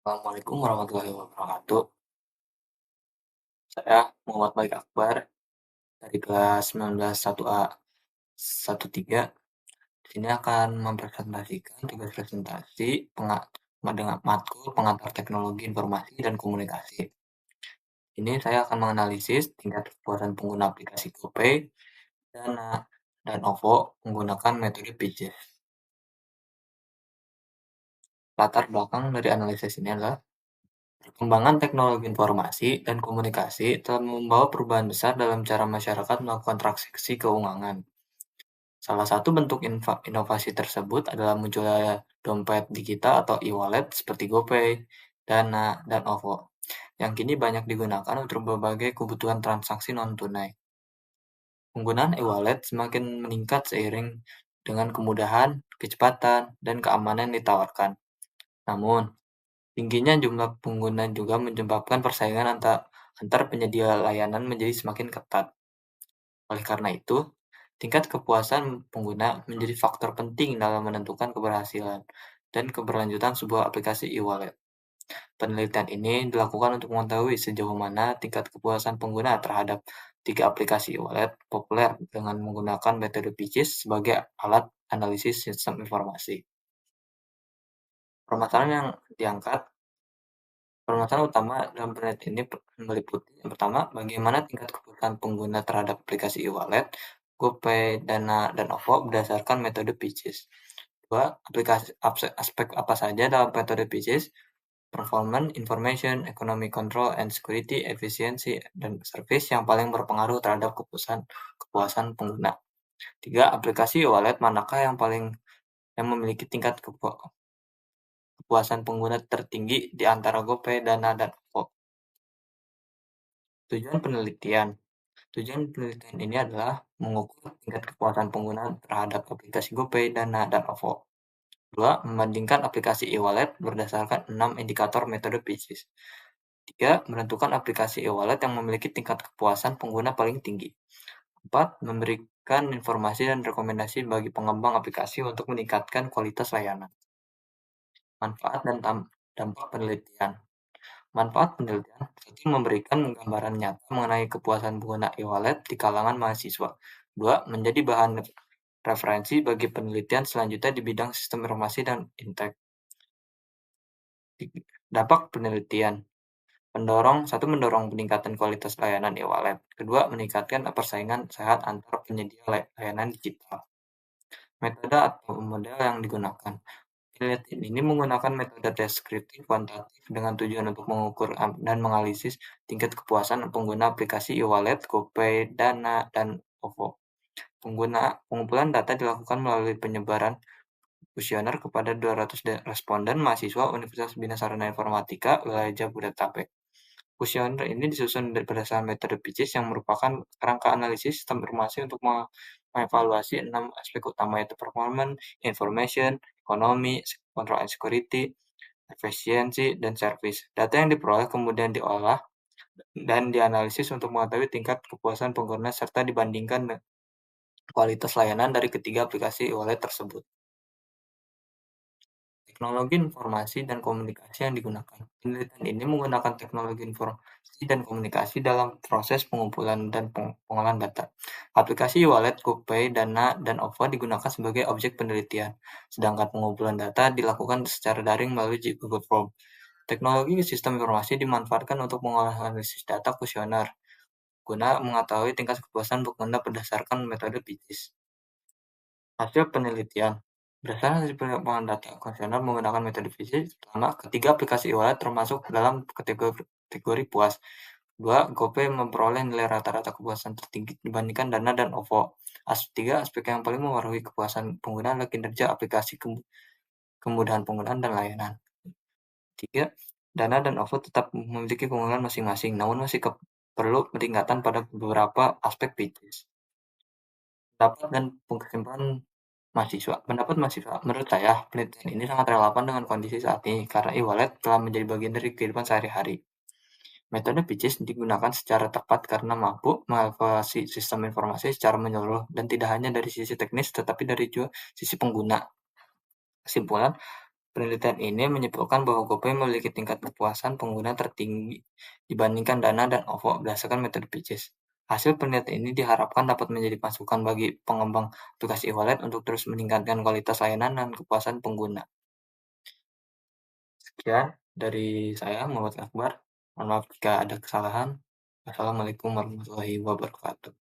Assalamualaikum warahmatullahi wabarakatuh. Saya Muhammad Baik Akbar dari kelas 19 1A 13. Di sini akan mempresentasikan tugas presentasi dengan matkul pengantar teknologi informasi dan komunikasi. Ini saya akan menganalisis tingkat kepuasan pengguna aplikasi GoPay, Dana, dan OVO menggunakan metode PIJIS. Latar belakang dari analisis ini adalah perkembangan teknologi informasi dan komunikasi telah membawa perubahan besar dalam cara masyarakat melakukan transaksi keuangan. Salah satu bentuk inovasi tersebut adalah munculnya dompet digital atau e-wallet seperti GoPay, Dana, dan OVO, yang kini banyak digunakan untuk berbagai kebutuhan transaksi non-tunai. Penggunaan e-wallet semakin meningkat seiring dengan kemudahan, kecepatan, dan keamanan yang ditawarkan. Namun, tingginya jumlah pengguna juga menyebabkan persaingan antar penyedia layanan menjadi semakin ketat. Oleh karena itu, tingkat kepuasan pengguna menjadi faktor penting dalam menentukan keberhasilan dan keberlanjutan sebuah aplikasi e-wallet. Penelitian ini dilakukan untuk mengetahui sejauh mana tingkat kepuasan pengguna terhadap tiga aplikasi e-wallet populer dengan menggunakan metode PICIS sebagai alat analisis sistem informasi. Permasalahan yang diangkat Permasalahan utama dalam penelitian ini meliputi yang pertama, bagaimana tingkat kepuasan pengguna terhadap aplikasi e-wallet, GoPay, Dana, dan OVO berdasarkan metode PICIS. Dua, aspek apa saja dalam metode PICIS, performance, information, economic control, and security, efisiensi, dan service yang paling berpengaruh terhadap kepuasan pengguna. Tiga, aplikasi e-wallet manakah yang memiliki tingkat kepuasan pengguna tertinggi di antara GoPay, Dana, dan OVO. Tujuan penelitian Tujuan penelitian ini adalah mengukur tingkat kepuasan pengguna terhadap aplikasi GoPay, Dana, dan OVO. 2. Membandingkan aplikasi e-wallet berdasarkan 6 indikator metode PICIS. 3. Menentukan aplikasi e-wallet yang memiliki tingkat kepuasan pengguna paling tinggi. 4. Memberikan informasi dan rekomendasi bagi pengembang aplikasi untuk meningkatkan kualitas layanan. Manfaat dan dampak penelitian. Manfaat penelitian: 1. Memberikan gambaran nyata mengenai kepuasan pengguna e-wallet di kalangan mahasiswa. 2. Menjadi bahan referensi bagi penelitian selanjutnya di bidang sistem informasi dan intek. Dampak penelitian: 1. Mendorong peningkatan kualitas layanan e-wallet. 2. Meningkatkan persaingan sehat antar penyedia layanan digital. Metode atau model yang digunakan. Penelitian ini menggunakan metode deskriptif kuantitatif dengan tujuan untuk mengukur dan menganalisis tingkat kepuasan pengguna aplikasi e-wallet, GoPay, Dana, dan OVO. Pengumpulan data dilakukan melalui penyebaran kuesioner kepada 200 responden mahasiswa Universitas Bina Sarana Informatika wilayah Jabodetabek. Kuesioner ini disusun berdasarkan metode PICIS yang merupakan kerangka analisis sistem informasi untuk mengevaluasi 6 aspek utama, yaitu performance, information, ekonomi, control and security, efisiensi, dan service. Data yang diperoleh kemudian diolah dan dianalisis untuk mengetahui tingkat kepuasan pengguna serta dibandingkan kualitas layanan dari ketiga aplikasi e-wallet tersebut. Teknologi informasi dan komunikasi yang digunakan. Penelitian ini menggunakan teknologi informasi dan komunikasi dalam proses pengumpulan dan pengolahan data. Aplikasi e-wallet, GoPay, Dana, dan OVO digunakan sebagai objek penelitian, sedangkan pengumpulan data dilakukan secara daring melalui Google Form. Teknologi sistem informasi dimanfaatkan untuk mengolah analisis data kuesioner, guna mengetahui tingkat kepuasan pengguna berdasarkan metode PICIS. Hasil penelitian. Berdasarkan hasil pengembangan data kuesioner menggunakan metode PICIS, pertama, ketiga aplikasi e-wallet termasuk dalam kategori puas. 2. GoPay memperoleh nilai rata-rata kepuasan tertinggi dibandingkan Dana dan OVO. 3. Aspek yang paling mempengaruhi kepuasan pengguna adalah kinerja aplikasi, kemudahan penggunaan, dan layanan. 3. Dana dan OVO tetap memiliki keunggulan masing-masing, namun masih perlu peningkatan pada beberapa aspek PICIS. Pendapat dan kesimpulan Pendapat mahasiswa, menurut saya, penelitian ini sangat relevan dengan kondisi saat ini karena e-wallet telah menjadi bagian dari kehidupan sehari-hari. Metode PICIS digunakan secara tepat karena mampu mengevaluasi sistem informasi secara menyeluruh dan tidak hanya dari sisi teknis tetapi dari juga sisi pengguna. Kesimpulan, Penelitian ini menyimpulkan bahwa GoPay memiliki tingkat kepuasan pengguna tertinggi dibandingkan Dana dan OVO berdasarkan metode Pitches. Hasil penelitian ini diharapkan dapat menjadi masukan bagi pengembang aplikasi e-wallet untuk terus meningkatkan kualitas layanan dan kepuasan pengguna. Sekian dari saya, Muhammad Akbar. Mohon maaf jika ada kesalahan. Wassalamualaikum warahmatullahi wabarakatuh.